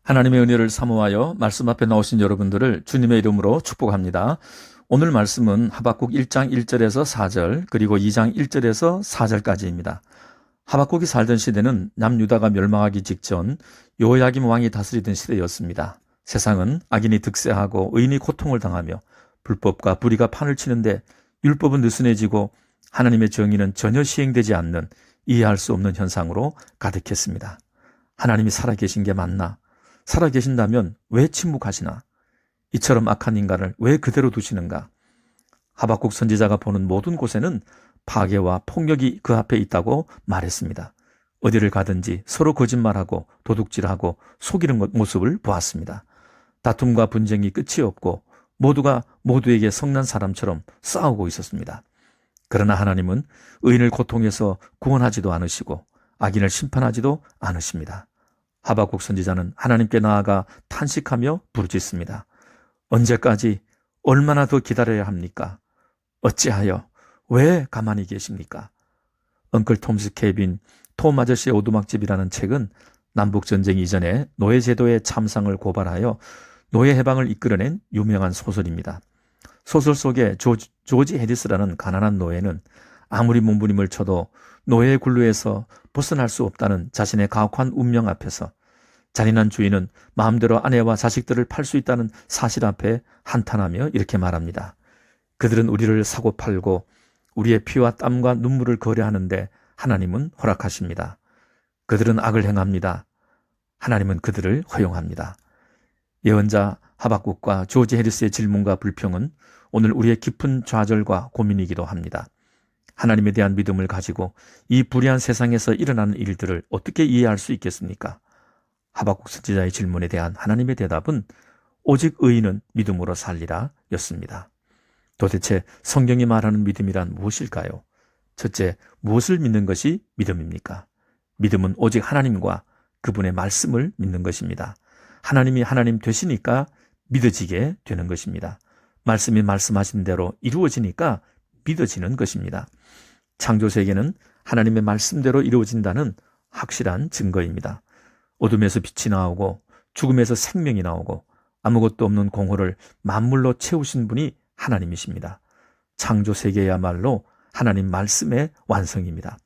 하나님의 은혜를 사모하여 말씀 앞에 나오신 여러분들을 주님의 이름으로 축복합니다. 오늘 말씀은 하박국 1장 1절에서 4절 그리고 2장 1절에서 4절까지입니다. 하박국이 살던 시대는 남유다가 멸망하기 직전 요야김 왕이 다스리던 시대였습니다. 세상은 악인이 득세하고 의인이 고통을 당하며 불법과 불의가 판을 치는데 율법은 느슨해지고 하나님의 정의는 전혀 시행되지 않는 이해할 수 없는 현상으로 가득했습니다. 하나님이 살아계신 게 맞나? 살아계신다면 왜 침묵하시나? 이처럼 악한 인간을 왜 그대로 두시는가? 하박국 선지자가 보는 모든 곳에는 파괴와 폭력이 그 앞에 있다고 말했습니다. 어디를 가든지 서로 거짓말하고 도둑질하고 속이는 모습을 보았습니다. 다툼과 분쟁이 끝이 없고 모두가 모두에게 성난 사람처럼 싸우고 있었습니다. 그러나 하나님은 의인을 고통해서 구원하지도 않으시고 악인을 심판하지도 않으십니다. 하박국 선지자는 하나님께 나아가 탄식하며 부르짖습니다. 언제까지 얼마나 더 기다려야 합니까? 어찌하여 왜 가만히 계십니까? 엉클 톰스 케빈 톰 아저씨의 오두막집이라는 책은 남북전쟁 이전에 노예제도의 참상을 고발하여 노예 해방을 이끌어낸 유명한 소설입니다. 소설 속의 조지 해리스라는 가난한 노예는 아무리 몸부림을 쳐도 노예의 굴루에서 벗어날 수 없다는 자신의 가혹한 운명 앞에서 잔인한 주인은 마음대로 아내와 자식들을 팔 수 있다는 사실 앞에 한탄하며 이렇게 말합니다. 그들은 우리를 사고 팔고 우리의 피와 땀과 눈물을 거래하는데 하나님은 허락하십니다. 그들은 악을 행합니다. 하나님은 그들을 허용합니다. 예언자 하박국과 조지 해리스의 질문과 불평은 오늘 우리의 깊은 좌절과 고민이기도 합니다. 하나님에 대한 믿음을 가지고 이 불의한 세상에서 일어나는 일들을 어떻게 이해할 수 있겠습니까? 하박국 선지자의 질문에 대한 하나님의 대답은 오직 의인은 믿음으로 살리라 였습니다. 도대체 성경이 말하는 믿음이란 무엇일까요? 첫째, 무엇을 믿는 것이 믿음입니까? 믿음은 오직 하나님과 그분의 말씀을 믿는 것입니다. 하나님이 하나님 되시니까 믿어지게 되는 것입니다. 말씀이 말씀하신 대로 이루어지니까 믿어지는 것입니다. 창조세계는 하나님의 말씀대로 이루어진다는 확실한 증거입니다. 어둠에서 빛이 나오고 죽음에서 생명이 나오고 아무것도 없는 공허를 만물로 채우신 분이 하나님이십니다. 창조세계야말로 하나님 말씀의 완성입니다.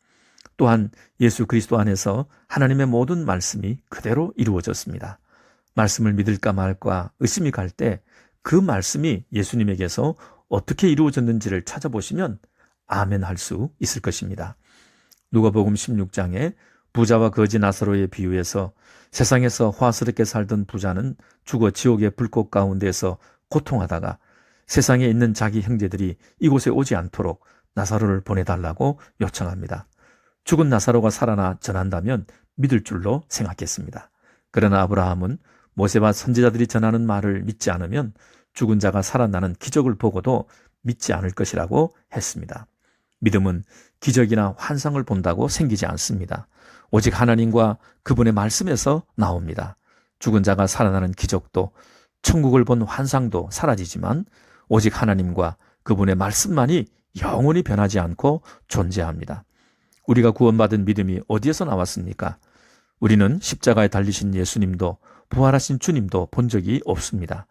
또한 예수 그리스도 안에서 하나님의 모든 말씀이 그대로 이루어졌습니다. 말씀을 믿을까 말까 의심이 갈 때 그 말씀이 예수님에게서 어떻게 이루어졌는지를 찾아보시면 아멘 할 수 있을 것입니다. 누가복음 16장에 부자와 거지 나사로의 비유에서 세상에서 화스럽게 살던 부자는 죽어 지옥의 불꽃 가운데서 고통하다가 세상에 있는 자기 형제들이 이곳에 오지 않도록 나사로를 보내달라고 요청합니다. 죽은 나사로가 살아나 전한다면 믿을 줄로 생각했습니다. 그러나 아브라함은 모세와 선지자들이 전하는 말을 믿지 않으면 죽은 자가 살아나는 기적을 보고도 믿지 않을 것이라고 했습니다. 믿음은 기적이나 환상을 본다고 생기지 않습니다. 오직 하나님과 그분의 말씀에서 나옵니다. 죽은 자가 살아나는 기적도 천국을 본 환상도 사라지지만 오직 하나님과 그분의 말씀만이 영원히 변하지 않고 존재합니다. 우리가 구원받은 믿음이 어디에서 나왔습니까? 우리는 십자가에 달리신 예수님도 부활하신 주님도 본 적이 없습니다.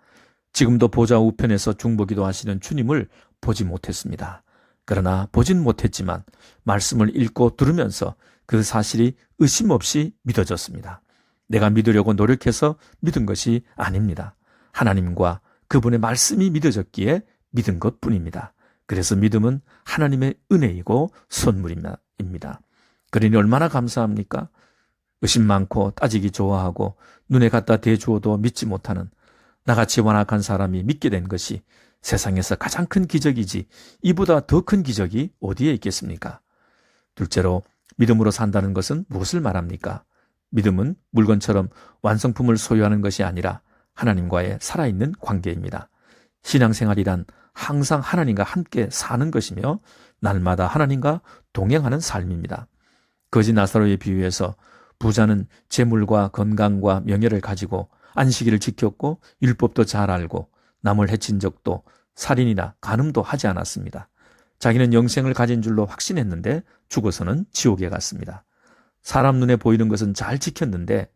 지금도 보좌 우편에서 중보기도 하시는 주님을 보지 못했습니다. 그러나 보진 못했지만 말씀을 읽고 들으면서 그 사실이 의심 없이 믿어졌습니다. 내가 믿으려고 노력해서 믿은 것이 아닙니다. 하나님과 그분의 말씀이 믿어졌기에 믿은 것뿐입니다. 그래서 믿음은 하나님의 은혜이고 선물입니다. 그러니 얼마나 감사합니까? 의심 많고 따지기 좋아하고 눈에 갖다 대주어도 믿지 못하는 나같이 완악한 사람이 믿게 된 것이 세상에서 가장 큰 기적이지 이보다 더 큰 기적이 어디에 있겠습니까? 둘째로 믿음으로 산다는 것은 무엇을 말합니까? 믿음은 물건처럼 완성품을 소유하는 것이 아니라 하나님과의 살아있는 관계입니다. 신앙생활이란 항상 하나님과 함께 사는 것이며 날마다 하나님과 동행하는 삶입니다. 거지 나사로의 비유에서 부자는 재물과 건강과 명예를 가지고 안식일을 지켰고 율법도 잘 알고 남을 해친 적도 살인이나 간음도 하지 않았습니다. 자기는 영생을 가진 줄로 확신했는데 죽어서는 지옥에 갔습니다. 사람 눈에 보이는 것은 잘 지켰는데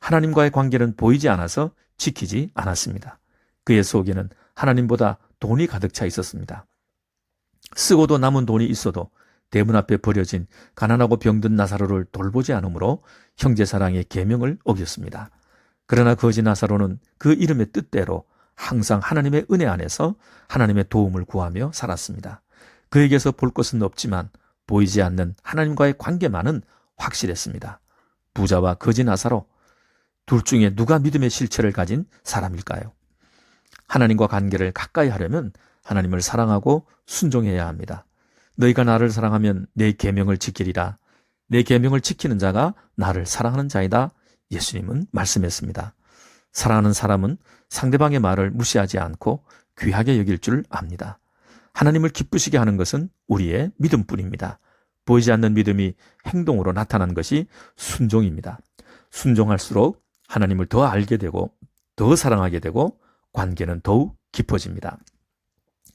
하나님과의 관계는 보이지 않아서 지키지 않았습니다. 그의 속에는 하나님보다 돈이 가득 차 있었습니다. 쓰고도 남은 돈이 있어도 대문 앞에 버려진 가난하고 병든 나사로를 돌보지 않으므로 형제사랑의 계명을 어겼습니다. 그러나 거지 나사로는 그 이름의 뜻대로 항상 하나님의 은혜 안에서 하나님의 도움을 구하며 살았습니다. 그에게서 볼 것은 없지만 보이지 않는 하나님과의 관계만은 확실했습니다. 부자와 거지 나사로, 둘 중에 누가 믿음의 실체를 가진 사람일까요? 하나님과 관계를 가까이 하려면 하나님을 사랑하고 순종해야 합니다. 너희가 나를 사랑하면 내 계명을 지키리라. 내 계명을 지키는 자가 나를 사랑하는 자이다. 예수님은 말씀했습니다. 사랑하는 사람은 상대방의 말을 무시하지 않고 귀하게 여길 줄 압니다. 하나님을 기쁘시게 하는 것은 우리의 믿음뿐입니다. 보이지 않는 믿음이 행동으로 나타난 것이 순종입니다. 순종할수록 하나님을 더 알게 되고 더 사랑하게 되고 관계는 더욱 깊어집니다.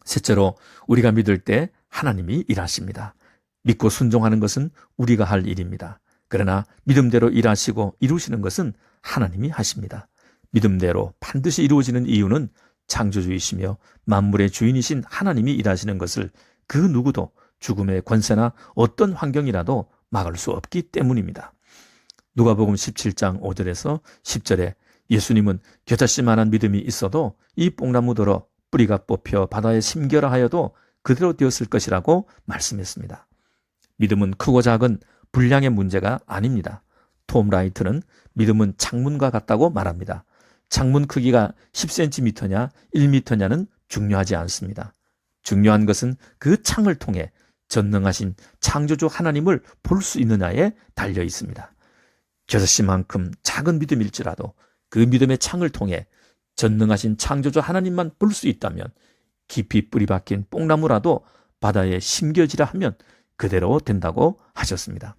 셋째로, 우리가 믿을 때 하나님이 일하십니다. 믿고 순종하는 것은 우리가 할 일입니다. 그러나 믿음대로 일하시고 이루시는 것은 하나님이 하십니다. 믿음대로 반드시 이루어지는 이유는 창조주이시며 만물의 주인이신 하나님이 일하시는 것을 그 누구도 죽음의 권세나 어떤 환경이라도 막을 수 없기 때문입니다. 누가복음 17장 5절에서 10절에 예수님은 겨자씨만한 믿음이 있어도 이 뽕나무더러 뿌리가 뽑혀 바다에 심겨라 하여도 그대로 되었을 것이라고 말씀했습니다. 믿음은 크고 작은 분량의 문제가 아닙니다. 톰 라이트는 믿음은 창문과 같다고 말합니다. 창문 크기가 10cm냐 1m냐는 중요하지 않습니다. 중요한 것은 그 창을 통해 전능하신 창조주 하나님을 볼 수 있느냐에 달려 있습니다. 겨자씨만큼 작은 믿음일지라도 그 믿음의 창을 통해 전능하신 창조주 하나님만 볼 수 있다면 깊이 뿌리 박힌 뽕나무라도 바다에 심겨지라 하면 그대로 된다고 하셨습니다.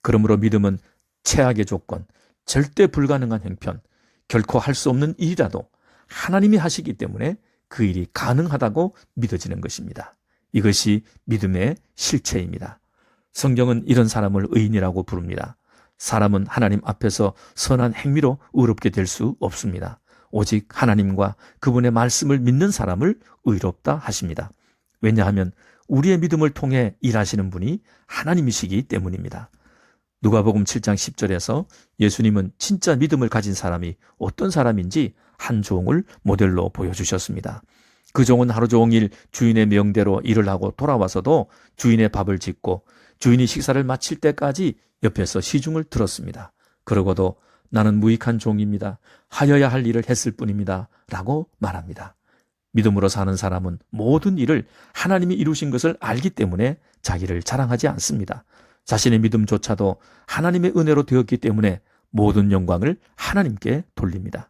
그러므로 믿음은 최악의 조건, 절대 불가능한 형편, 결코 할 수 없는 일이라도 하나님이 하시기 때문에 그 일이 가능하다고 믿어지는 것입니다. 이것이 믿음의 실체입니다. 성경은 이런 사람을 의인이라고 부릅니다. 사람은 하나님 앞에서 선한 행위로 의롭게 될 수 없습니다. 오직 하나님과 그분의 말씀을 믿는 사람을 의롭다 하십니다. 왜냐하면 우리의 믿음을 통해 일하시는 분이 하나님이시기 때문입니다. 누가복음 7장 10절에서 예수님은 진짜 믿음을 가진 사람이 어떤 사람인지 한 종을 모델로 보여주셨습니다. 그 종은 하루 종일 주인의 명대로 일을 하고 돌아와서도 주인의 밥을 짓고 주인이 식사를 마칠 때까지 옆에서 시중을 들었습니다. 그러고도 나는 무익한 종입니다. 하여야 할 일을 했을 뿐입니다. 라고 말합니다. 믿음으로 사는 사람은 모든 일을 하나님이 이루신 것을 알기 때문에 자기를 자랑하지 않습니다. 자신의 믿음조차도 하나님의 은혜로 되었기 때문에 모든 영광을 하나님께 돌립니다.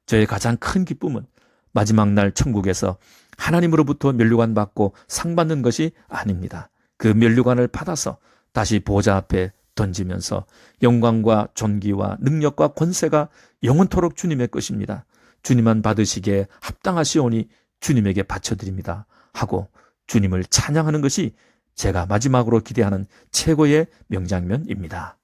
저의 가장 큰 기쁨은 마지막 날 천국에서 하나님으로부터 면류관 받고 상 받는 것이 아닙니다. 그 면류관을 받아서 다시 보좌 앞에 던지면서 영광과 존귀와 능력과 권세가 영원토록 주님의 것입니다. 주님만 받으시기에 합당하시오니 주님에게 바쳐드립니다 하고 주님을 찬양하는 것이 제가 마지막으로 기대하는 최고의 명장면입니다.